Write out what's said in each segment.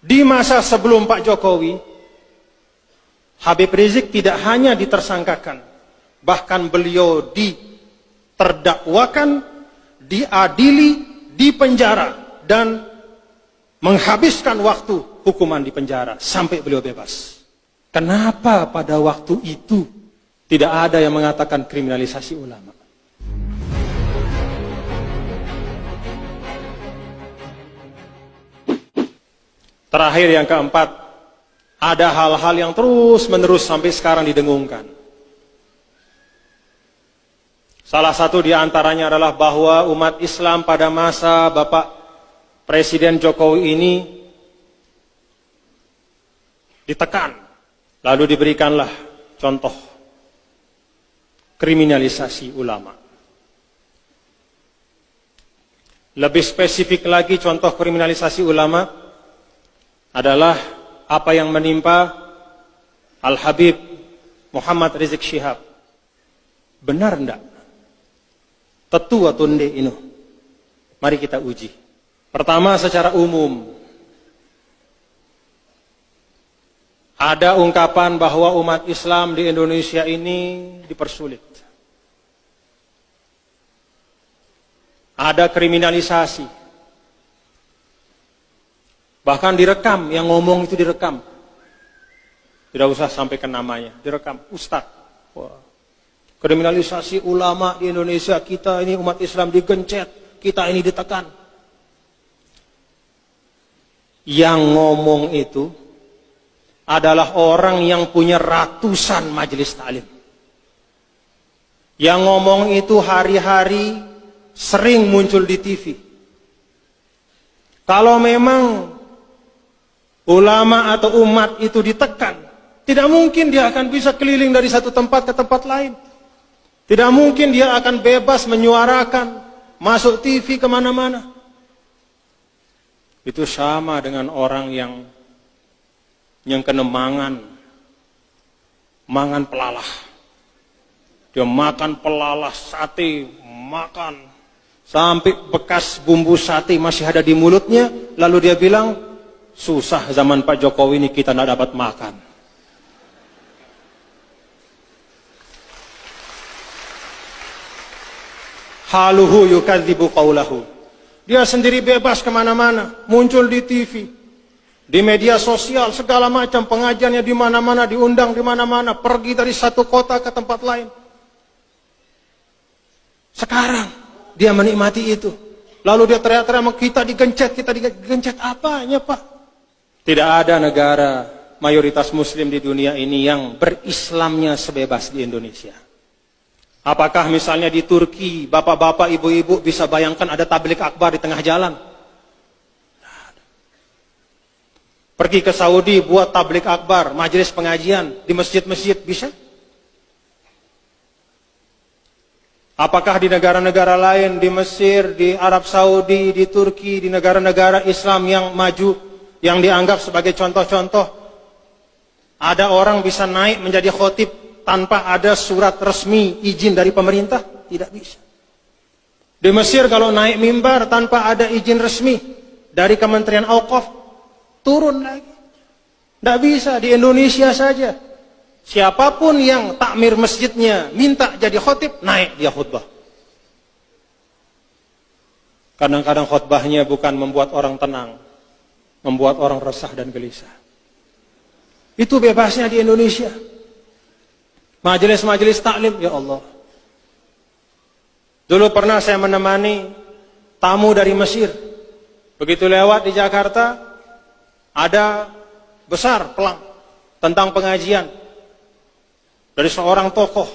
Di masa sebelum Pak Jokowi, Habib Rizik tidak hanya ditersangkakan, bahkan beliau diterdakwakan, diadili, dipenjara, dan menghabiskan waktu hukuman di penjara sampai beliau bebas. Kenapa pada waktu itu tidak ada yang mengatakan kriminalisasi ulama? Terakhir, yang keempat, ada hal-hal yang terus-menerus sampai sekarang didengungkan. Salah satu di antaranya adalah bahwa umat Islam pada masa Bapak Presiden Jokowi ini ditekan, lalu diberikanlah contoh kriminalisasi ulama. Lebih spesifik lagi, contoh kriminalisasi ulama adalah apa yang menimpa Al-Habib Muhammad Rizik Syihab. Benar enggak? Tetu atau ndek ini? Mari kita uji. Pertama, secara umum, ada ungkapan bahwa umat Islam di Indonesia ini dipersulit. Ada kriminalisasi. Bahkan direkam, yang ngomong itu direkam. Tidak usah sampaikan namanya, direkam. Ustadz, wah, kriminalisasi ulama di Indonesia, kita ini umat Islam digencet, kita ini ditekan. Yang ngomong itu adalah orang yang punya ratusan majelis taklim. Yang ngomong itu hari-hari sering muncul di TV. Kalau memang ulama atau umat itu ditekan, tidak mungkin dia akan bisa keliling dari satu tempat ke tempat lain. Tidak mungkin dia akan bebas menyuarakan, masuk TV kemana-mana. Itu sama dengan orang yang kena mangan pelalah. Dia makan pelalah sate, makan sampai bekas bumbu sate masih ada di mulutnya, lalu dia bilang, susah zaman Pak Jokowi ini kita tidak dapat makan. Haluhu yukadzibu qawlahu. Dia sendiri bebas kemana-mana, muncul di TV, di media sosial, segala macam pengajiannya di mana-mana, diundang di mana-mana, pergi dari satu kota ke tempat lain. Sekarang dia menikmati itu, lalu dia teriak-teriak, kita digencet apanya Pak? Tidak ada negara mayoritas muslim di dunia ini yang berislamnya sebebas di Indonesia. Apakah misalnya di Turki, bapak-bapak, ibu-ibu bisa bayangkan ada tablik akbar di tengah jalan? Pergi ke Saudi, buat tablik akbar, majelis pengajian di masjid-masjid, bisa? Apakah di negara-negara lain, di Mesir, di Arab Saudi, di Turki, di negara-negara Islam yang maju, yang dianggap sebagai contoh-contoh, ada orang bisa naik menjadi khotib tanpa ada surat resmi izin dari pemerintah? Tidak bisa. Di Mesir kalau naik mimbar tanpa ada izin resmi dari Kementerian Auqaf, turun lagi. Tidak bisa. Di Indonesia saja, siapapun yang takmir masjidnya minta jadi khotib, naik dia khutbah. Kadang-kadang khutbahnya bukan membuat orang tenang, membuat orang resah dan gelisah. Itu bebasnya di Indonesia. Majelis-majelis taklim, ya Allah. Dulu pernah saya menemani tamu dari Mesir. Begitu lewat di Jakarta, ada besar pelang tentang pengajian dari seorang tokoh.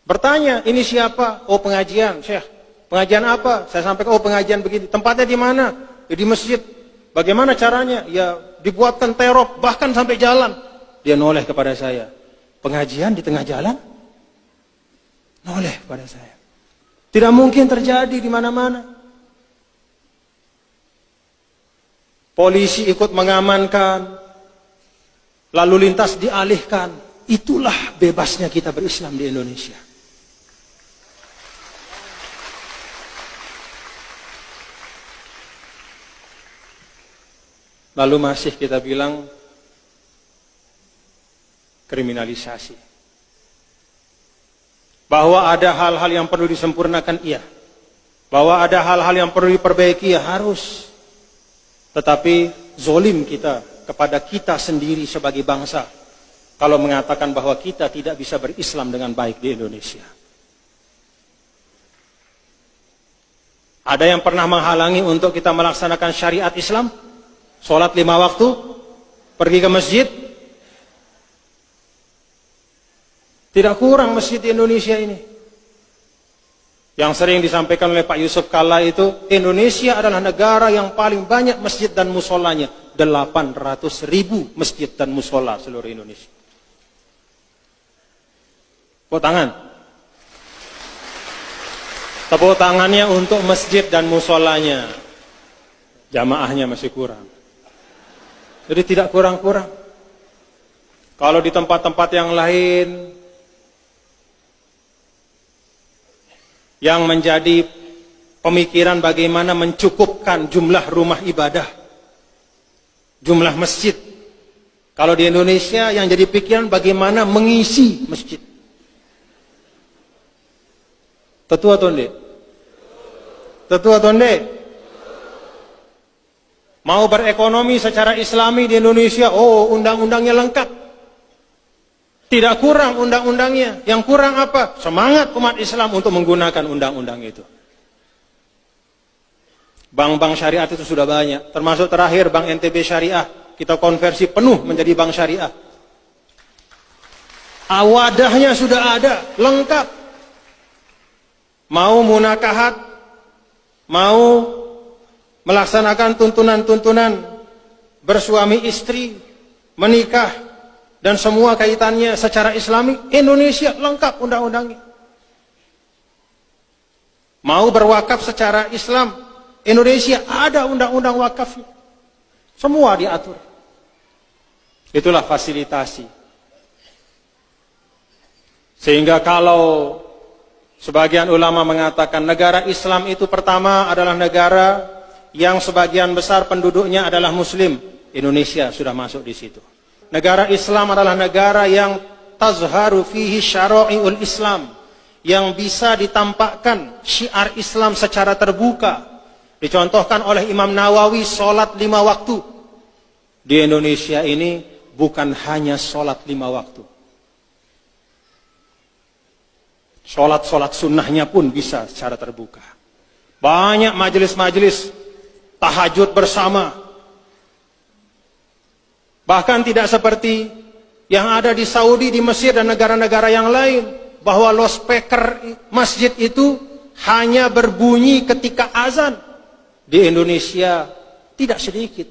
Bertanya, ini siapa? Oh, pengajian, Syekh. Pengajian apa? Saya sampaikan, oh, pengajian begini. Tempatnya di mana? Ya, di masjid. Bagaimana caranya? Ya, dibuatkan terop, bahkan sampai jalan. Dia noleh kepada saya. Pengajian di tengah jalan? Noleh pada saya. Tidak mungkin terjadi di mana-mana. Polisi ikut mengamankan, lalu lintas dialihkan. Itulah bebasnya kita berislam di Indonesia. lalu masih kita bilang kriminalisasi. Bahwa ada hal-hal yang perlu disempurnakan, iya. Bahwa ada hal-hal yang perlu diperbaiki, ya harus. Tetapi zolim kita kepada kita sendiri sebagai bangsa kalau mengatakan bahwa kita tidak bisa berislam dengan baik di Indonesia. Ada yang pernah menghalangi untuk kita melaksanakan syariat Islam? Sholat 5 waktu, pergi ke masjid. Tidak kurang masjid di Indonesia ini. Yang sering disampaikan oleh Pak Yusuf Kalla itu, Indonesia adalah negara yang paling banyak masjid dan musolanya. 800.000 masjid dan musola seluruh Indonesia. Tepuk tangan. Tepuk tangannya untuk masjid dan musolanya. Jamaahnya masih kurang. Jadi tidak kurang-kurang. Kalau di tempat-tempat yang lain, yang menjadi pemikiran bagaimana mencukupkan jumlah rumah ibadah, jumlah masjid. Kalau di Indonesia yang jadi pikiran bagaimana mengisi masjid. Tetua tonde? Tetua tonde? Mau berekonomi secara islami di Indonesia, oh undang-undangnya lengkap. Tidak kurang undang-undangnya. Yang kurang apa? Semangat umat Islam untuk menggunakan undang-undang itu. Bank-bank syariah itu sudah banyak. Termasuk terakhir Bank NTB Syariah. Kita konversi penuh menjadi bank syariah. Wadahnya sudah ada, lengkap. Mau munakahat, mau melaksanakan tuntunan-tuntunan bersuami istri, menikah, dan semua kaitannya secara islami, Indonesia lengkap undang-undangnya. Mau berwakaf secara Islam, Indonesia ada undang-undang wakafnya. Semua diatur. Itulah fasilitasi. Sehingga kalau sebagian ulama mengatakan negara Islam itu pertama adalah negara yang sebagian besar penduduknya adalah Muslim, Indonesia sudah masuk di situ. Negara Islam adalah negara yang tazharu fihi syara'iul Islam, yang bisa ditampakkan syiar Islam secara terbuka. Dicontohkan oleh Imam Nawawi, sholat 5 waktu. Di Indonesia ini bukan hanya sholat 5 waktu. Sholat-sholat sunnahnya pun bisa secara terbuka. Banyak majelis-majelis tahajud bersama. Bahkan tidak seperti yang ada di Saudi, di Mesir, dan negara-negara yang lain, bahwa loudspeaker masjid itu hanya berbunyi ketika azan. Di Indonesia tidak sedikit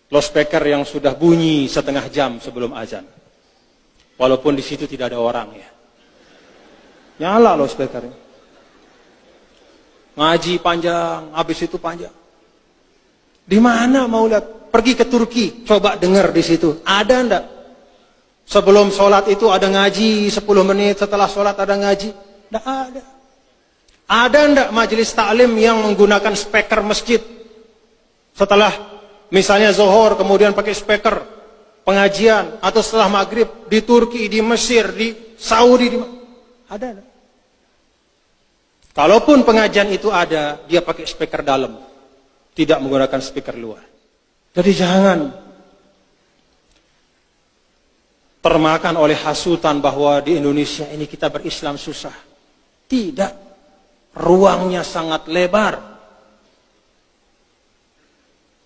loudspeaker yang sudah bunyi setengah jam sebelum azan. Walaupun di situ tidak ada orang ya. Nyala loudspeakernya. Ngaji panjang, habis itu panjang. Di mana mau lihat? Pergi ke Turki, coba dengar di situ. Ada enggak? Sebelum sholat itu ada ngaji 10 menit, setelah sholat ada ngaji? Enggak ada. Ada enggak majelis taklim yang menggunakan speaker masjid? Setelah misalnya zuhur kemudian pakai speaker pengajian, atau setelah maghrib di Turki, di Mesir, di Saudi, ada enggak? Kalaupun pengajian itu ada, dia pakai speaker dalam, tidak menggunakan speaker luar. Jadi jangan termakan oleh hasutan bahwa di Indonesia ini kita berislam susah. Tidak, ruangnya sangat lebar,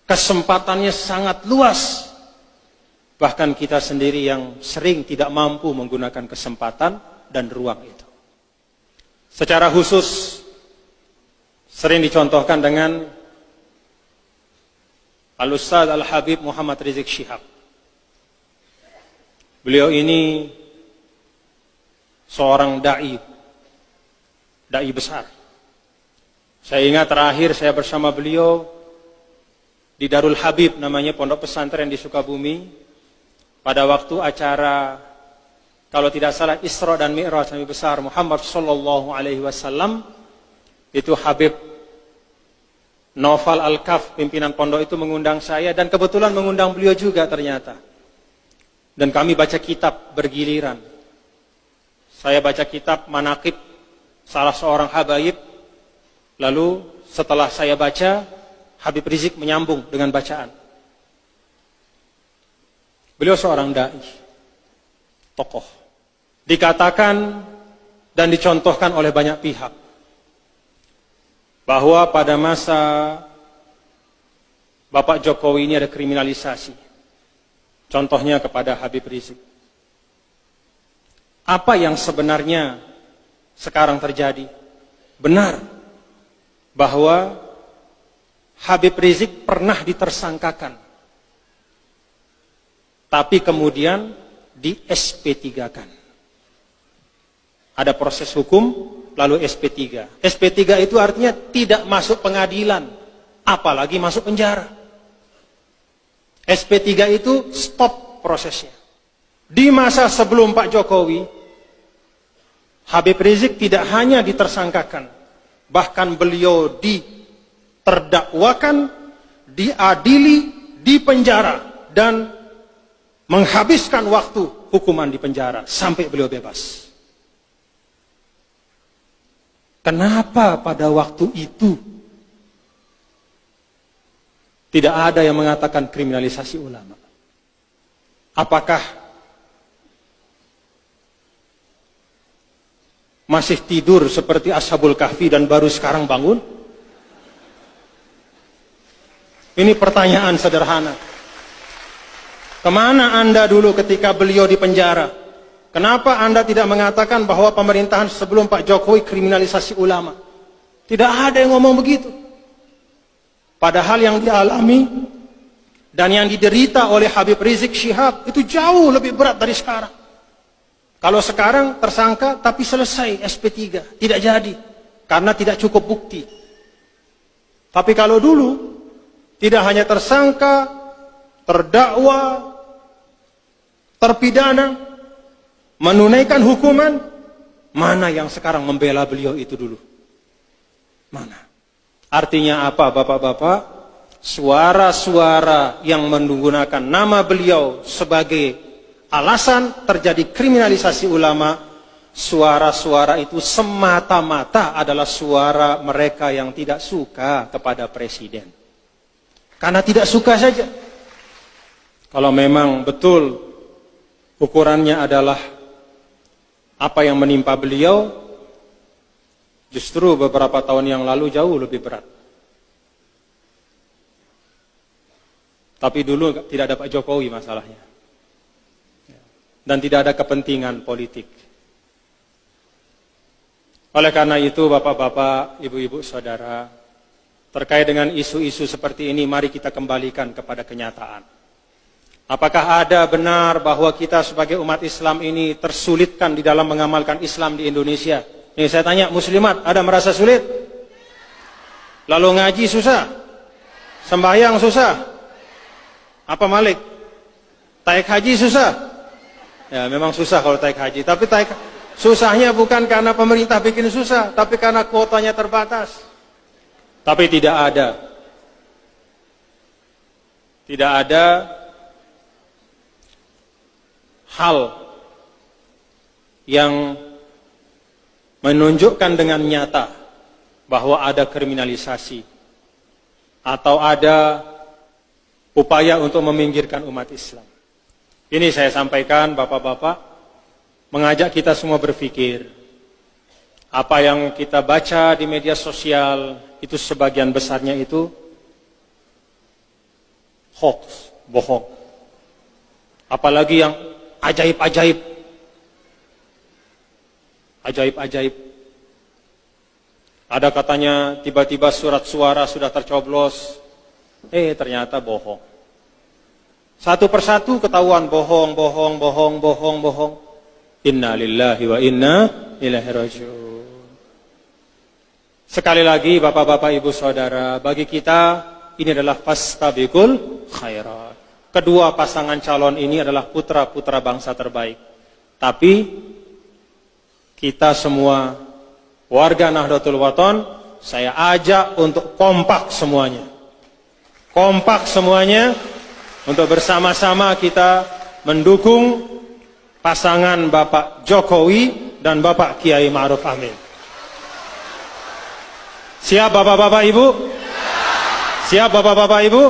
kesempatannya sangat luas. Bahkan kita sendiri yang sering tidak mampu menggunakan kesempatan dan ruang itu. Secara khusus sering dicontohkan dengan Al-Ustadz Al-Habib Muhammad Rizik Syihab. Beliau ini seorang da'i besar. Saya ingat terakhir saya bersama beliau di Darul Habib, namanya pondok pesantren di Sukabumi, pada waktu acara, kalau tidak salah, Isra dan Mi'raj Nabi besar Muhammad sallallahu alaihi wasallam. Itu Habib Noval Al-Kaf, pimpinan pondok itu mengundang saya, dan kebetulan mengundang beliau juga ternyata. Dan kami baca kitab bergiliran. Saya baca kitab Manaqib salah seorang habaib. Lalu setelah saya baca, Habib Rizik menyambung dengan bacaan. Beliau seorang dai, tokoh. Dikatakan dan dicontohkan oleh banyak pihak bahwa pada masa Bapak Jokowi ini ada kriminalisasi. Contohnya kepada Habib Rizik. Apa yang sebenarnya sekarang terjadi? Benar bahwa Habib Rizik pernah ditersangkakan, tapi kemudian di SP3-kan. Ada proses hukum, lalu SP3. SP3 itu artinya tidak masuk pengadilan, apalagi masuk penjara. SP3 itu stop prosesnya. Di masa sebelum Pak Jokowi, Habib Rizik tidak hanya ditersangkakan, bahkan beliau diterdakwakan, diadili, dipenjara, dan menghabiskan waktu hukuman di penjara sampai beliau bebas. Kenapa pada waktu itu tidak ada yang mengatakan kriminalisasi ulama? Apakah masih tidur seperti Ashabul Kahfi dan baru sekarang bangun? Ini pertanyaan sederhana. Kemana Anda dulu ketika beliau di penjara? Kenapa Anda tidak mengatakan bahwa pemerintahan sebelum Pak Jokowi kriminalisasi ulama? Tidak ada yang ngomong begitu. Padahal yang dialami dan yang diderita oleh Habib Rizik Syihab itu jauh lebih berat dari sekarang. Kalau sekarang tersangka tapi selesai SP3, tidak jadi karena tidak cukup bukti. Tapi kalau dulu tidak hanya tersangka, terdakwa, terpidana, menunaikan hukuman, mana yang sekarang membela beliau itu dulu? Mana? Artinya apa, Bapak-bapak? Suara-suara yang menggunakan nama beliau sebagai alasan terjadi kriminalisasi ulama, suara-suara itu semata-mata adalah suara mereka yang tidak suka kepada presiden. Karena tidak suka saja. Kalau memang betul ukurannya adalah apa yang menimpa beliau, justru beberapa tahun yang lalu jauh lebih berat. Tapi dulu tidak ada Pak Jokowi masalahnya. Dan tidak ada kepentingan politik. Oleh karena itu, Bapak-bapak, Ibu-ibu, Saudara, terkait dengan isu-isu seperti ini, mari kita kembalikan kepada kenyataan. Apakah ada benar bahwa kita sebagai umat Islam ini tersulitkan di dalam mengamalkan Islam di Indonesia? Nih saya tanya, muslimat, ada merasa sulit? Lalu ngaji susah? Sembahyang susah? Apa Malik? Taik haji susah? Ya memang susah kalau taik haji. Tapi susahnya bukan karena pemerintah bikin susah, tapi karena kuotanya terbatas. Tapi tidak ada hal yang menunjukkan dengan nyata bahwa ada kriminalisasi atau ada upaya untuk meminggirkan umat Islam. Ini saya sampaikan, Bapak-bapak, mengajak kita semua berpikir. Apa yang kita baca di media sosial itu sebagian besarnya itu hoax, bohong. Apalagi yang ajaib-ajaib. Ajaib-ajaib. Ada katanya tiba-tiba surat suara sudah tercoblos. Ternyata bohong. Satu persatu ketahuan bohong. Inna lillahi wa inna ilaihi raji'un. Sekali lagi Bapak-bapak, Ibu, Saudara, bagi kita ini adalah fastabiqul khairat. Kedua pasangan calon ini adalah putra-putra bangsa terbaik. Tapi kita semua warga Nahdlatul Wathon saya ajak untuk kompak semuanya. Kompak semuanya untuk bersama-sama kita mendukung pasangan Bapak Jokowi dan Bapak Kiai Ma'ruf Amin. Siap Bapak-Bapak Ibu? Siap Bapak-Bapak Ibu?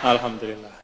Alhamdulillah.